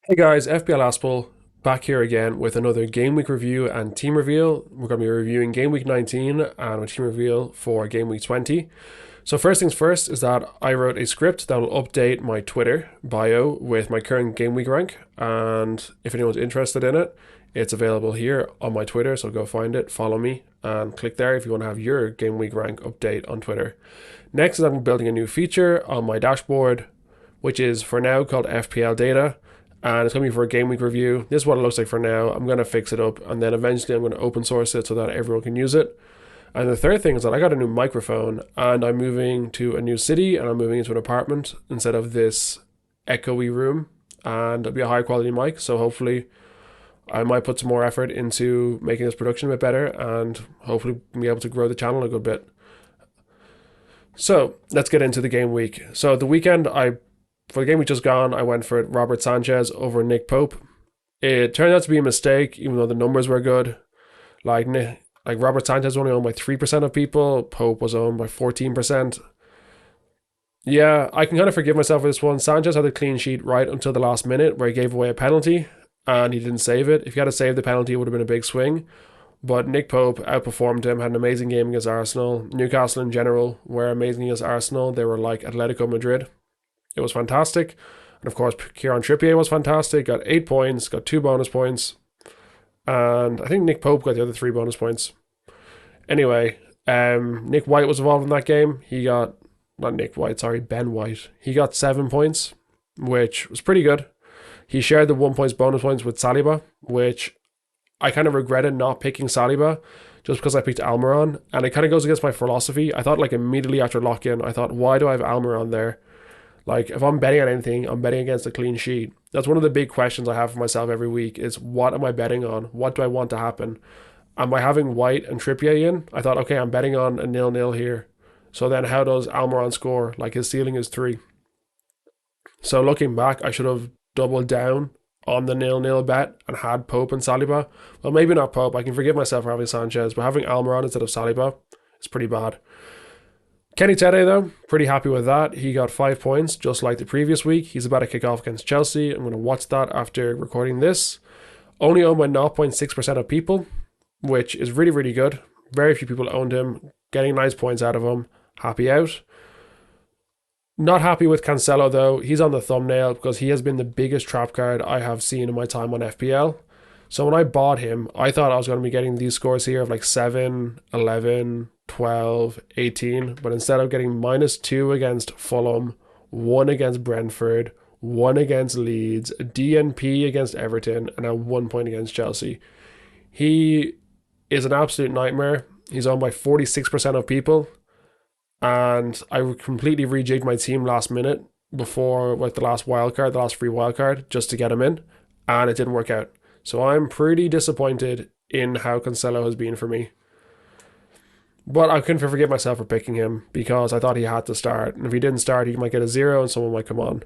Hey guys, FPL Aspell back here again with another Game Week review and team reveal. We're going to be reviewing Game Week 19 and a team reveal for Game Week 20. So first things first is that I wrote a script that will update my Twitter bio with my current Game Week rank, and if anyone's interested in it, it's available here on my Twitter, so go find it, follow me, and click there if you want to have your Game Week rank update on Twitter. Next is I'm building a new feature on my dashboard, which is for now called FPL Data, and it's going to be for a game week review. This is what it looks like for now. I'm going to fix it up, and then eventually I'm going to open source it so that everyone can use it. And the third thing is that I got a new microphone, and I'm moving to a new city, and I'm moving into an apartment instead of this echoey room, and it'll be a high quality mic. So hopefully I might put some more effort into making this production a bit better, and hopefully be able to grow the channel a good bit. So let's get into the game week. So the weekend, for the game we just gone, I went for Robert Sanchez over Nick Pope. It turned out to be a mistake, even though the numbers were good. Like Robert Sanchez was only owned by 3% of people. Pope was owned by 14%. Yeah, I can kind of forgive myself for this one. Sanchez had a clean sheet right until the last minute where he gave away a penalty and he didn't save it. If he had to save the penalty, it would have been a big swing. But Nick Pope outperformed him, had an amazing game against Arsenal. Newcastle in general were amazing against Arsenal. They were like Atletico Madrid. It was fantastic. And of course, Kieran Trippier was fantastic. Got 8 points, got 2 bonus points. And I think Nick Pope got the other 3 bonus points. Anyway, Nick White was involved in that game. He got, not Nick White, sorry, Ben White. He got 7 points, which was pretty good. He shared the 1 point bonus points with Saliba, which I kind of regretted not picking Saliba just because I picked Almiron. And it kind of goes against my philosophy. I thought like immediately after lock-in, I thought, why do I have Almiron there? Like, if I'm betting on anything, I'm betting against a clean sheet. That's one of the big questions I have for myself every week is what am I betting on? What do I want to happen? And by having White and Trippier in, I thought, okay, I'm betting on a 0-0 here. So then how does Almiron score? Like, his ceiling is 3. So looking back, I should have doubled down on the 0-0 bet and had Pope and Saliba. Well, maybe not Pope. I can forgive myself for having Sanchez, but having Almiron instead of Saliba is pretty bad. Kenny Tete, though, pretty happy with that. He got 5 points, just like the previous week. He's about to kick off against Chelsea. I'm going to watch that after recording this. Only owned by 0.6% of people, which is really, really good. Very few people owned him, getting nice points out of him. Happy out. Not happy with Cancelo, though. He's on the thumbnail because he has been the biggest trap card I have seen in my time on FPL. So when I bought him, I thought I was going to be getting these scores here of like 7, 11, 12, 18, but instead of getting -2 against Fulham, 1 against Brentford, 1 against Leeds, a DNP against Everton, and a 1 point against Chelsea. He is an absolute nightmare. He's owned by 46% of people, and I completely rejigged my team last minute before with the last wildcard, the last free wildcard, just to get him in, and it didn't work out. So I'm pretty disappointed in how Cancelo has been for me. But I couldn't forgive myself for picking him because I thought he had to start. And if he didn't start, he might get a 0 and someone might come on.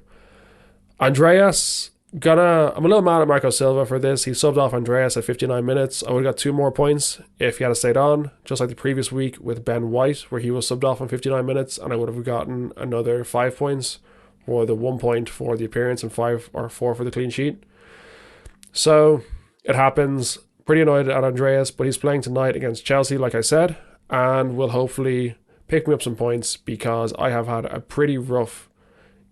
Andreas, I'm a little mad at Marco Silva for this. He subbed off Andreas at 59 minutes. I would have got 2 more points if he had stayed on, just like the previous week with Ben White, where he was subbed off on 59 minutes, and I would have gotten another 5 points for the 1 point for the appearance and 5 or 4 for the clean sheet. So it happens. Pretty annoyed at Andreas, but he's playing tonight against Chelsea, like I said, and will hopefully pick me up some points because I have had a pretty rough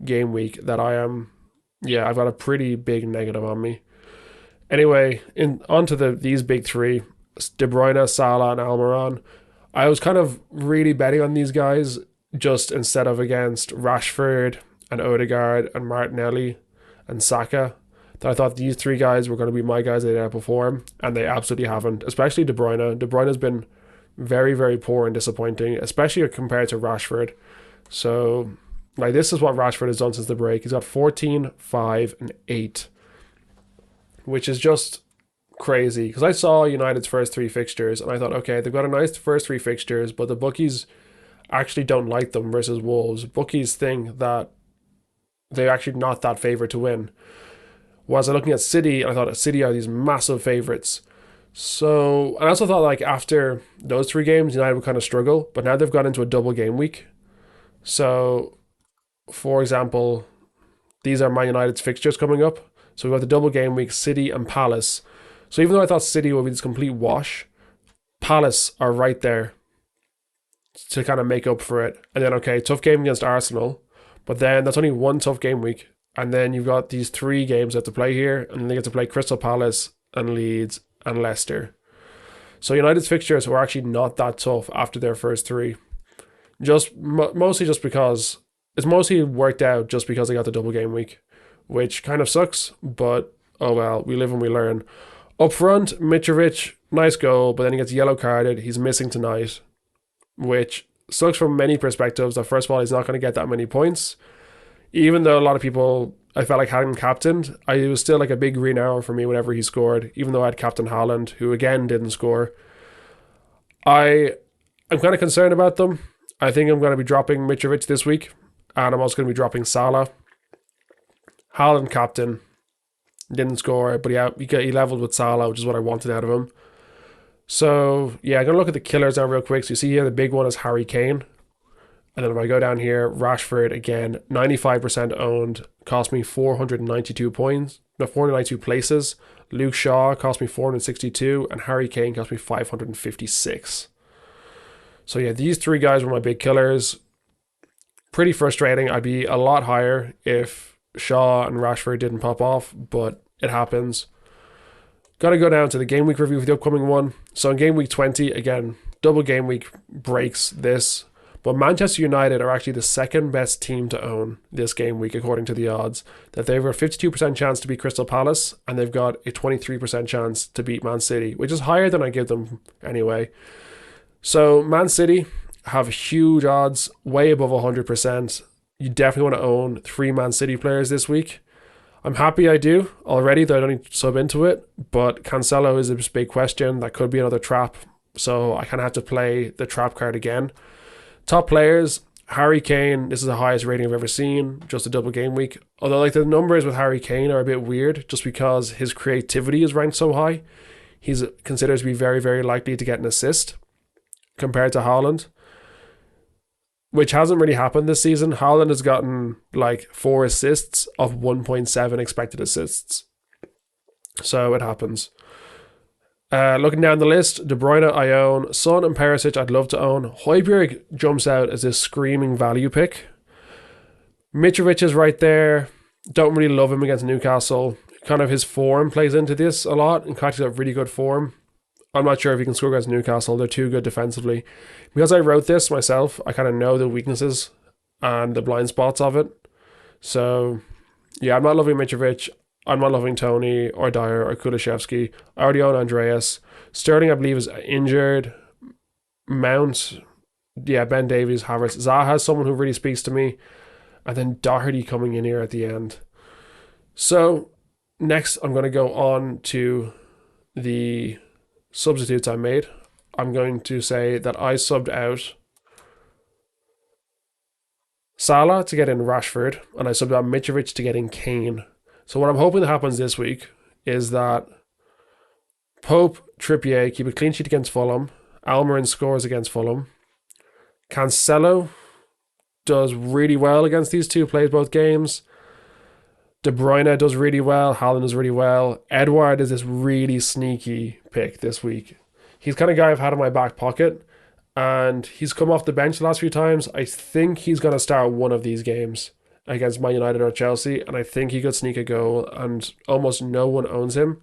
game week that I've got a pretty big negative on me. Anyway, onto these big three, De Bruyne, Salah, and Almiron. I was kind of really betting on these guys just instead of against Rashford and Odegaard and Martinelli and Saka. That I thought these 3 guys were going to be my guys that outperform, and they absolutely haven't, especially De Bruyne. De Bruyne has been very, very poor and disappointing, especially compared to Rashford. So, like, this is what Rashford has done since the break. He's got 14, 5, and 8, which is just crazy. Because I saw United's first 3 fixtures, and I thought, okay, they've got a nice first 3 fixtures, but the bookies actually don't like them versus Wolves. Bookies think that they're actually not that favoured to win. Whereas I'm looking at City, and I thought City are these massive favourites. So, and I also thought like after those 3 games, United would kind of struggle, but now they've gone into a double game week. So, for example, these are Man United's fixtures coming up. So we've got the double game week, City and Palace. So even though I thought City would be this complete wash, Palace are right there to kind of make up for it. And then, okay, tough game against Arsenal, but then that's only one tough game week. And then you've got these 3 games that to play here, and they get to play Crystal Palace and Leeds and Leicester. So United's fixtures were actually not that tough after their first 3. Just mostly just because it's mostly worked out just because they got the double game week, which kind of sucks, but oh well, we live and we learn. Up front, Mitrovic, nice goal, but then he gets yellow carded. He's missing tonight, which sucks from many perspectives. That first of all, he's not going to get that many points. Even though a lot of people, I felt like had him captained, it was still like a big green arrow for me whenever he scored, even though I had Captain Haaland, who again didn't score. I'm kind of concerned about them. I think I'm going to be dropping Mitrovic this week, and I'm also going to be dropping Salah. Haaland captain, didn't score, but he leveled with Salah, which is what I wanted out of him. So yeah, I'm going to look at the killers now real quick. So you see here the big one is Harry Kane. And then if I go down here, Rashford again, 95% owned, cost me 492 points, no, 492 places. Luke Shaw cost me 462, and Harry Kane cost me 556. So yeah, these 3 guys were my big killers. Pretty frustrating. I'd be a lot higher if Shaw and Rashford didn't pop off, but it happens. Got to go down to the game week review for the upcoming one. So in game week 20, again, double game week breaks this. But Manchester United are actually the second best team to own this game week, according to the odds. That they have a 52% chance to beat Crystal Palace, and they've got a 23% chance to beat Man City, which is higher than I give them anyway. So Man City have huge odds, way above 100%. You definitely want to own 3 Man City players this week. I'm happy I do already, though I don't need to sub into it, but Cancelo is a big question. That could be another trap, so I kind of have to play the trap card again. Top players, Harry Kane, this is the highest rating I've ever seen, just a double game week. Although like the numbers with Harry Kane are a bit weird, just because his creativity is ranked so high. He's considered to be very, very likely to get an assist compared to Haaland, which hasn't really happened this season. Haaland has gotten like 4 assists of 1.7 expected assists. So it happens. Looking down the list, De Bruyne I own, Son and Perisic I'd love to own. Højbjerg jumps out as this screaming value pick. Mitrovic is right there. Don't really love him against Newcastle. Kind of his form plays into this a lot, and Kati's got really good form. I'm not sure if he can score against Newcastle. They're too good defensively. Because I wrote this myself, I kind of know the weaknesses and the blind spots of it. So, yeah, I'm not loving Mitrovic. I'm not loving Tony or Dyer or Kulusevski. I already own Andreas. Sterling, I believe, is injured. Mount, yeah, Ben Davies, Havertz. Zaha is someone who really speaks to me. And then Doherty coming in here at the end. So, next I'm going to go on to the substitutes I made. I'm going to say that I subbed out Salah to get in Rashford, and I subbed out Mitrovic to get in Kane. So what I'm hoping that happens this week is that Pope, Trippier keep a clean sheet against Fulham. Almiron scores against Fulham. Cancelo does really well against these two, plays both games. De Bruyne does really well. Haaland does really well. Edouard is this really sneaky pick this week. He's the kind of guy I've had in my back pocket, and he's come off the bench the last few times. I think he's going to start one of these games against Man United or Chelsea, and I think he could sneak a goal, and almost no one owns him.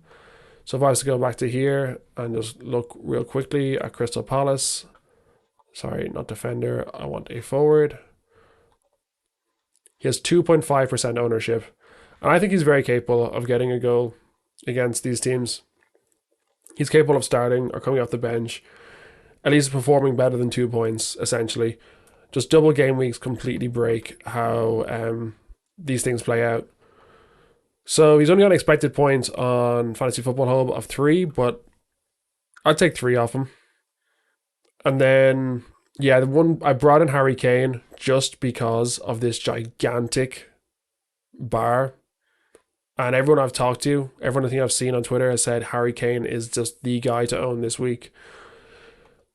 So if I was to go back to here and just look real quickly at Crystal Palace, sorry, not defender, I want a forward. He has 2.5% ownership, and I think he's very capable of getting a goal against these teams. He's capable of starting or coming off the bench, at least performing better than 2 points, essentially. Just double game weeks completely break how these things play out. So he's only got an expected points on Fantasy Football Hub of 3, but I'd take 3 off him. And then, yeah, the one I brought in Harry Kane just because of this gigantic bar. And everyone I've talked to, everyone I think I've seen on Twitter has said Harry Kane is just the guy to own this week.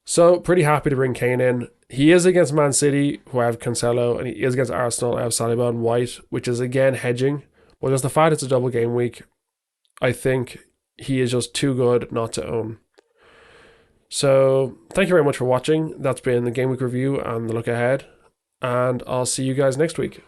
So pretty happy to bring Kane in. He is against Man City, who I have Cancelo, and he is against Arsenal, I have Saliba and White, which is again hedging. But just the fact it's a double game week, I think he is just too good not to own. So thank you very much for watching. That's been the Game Week review and the look ahead. And I'll see you guys next week.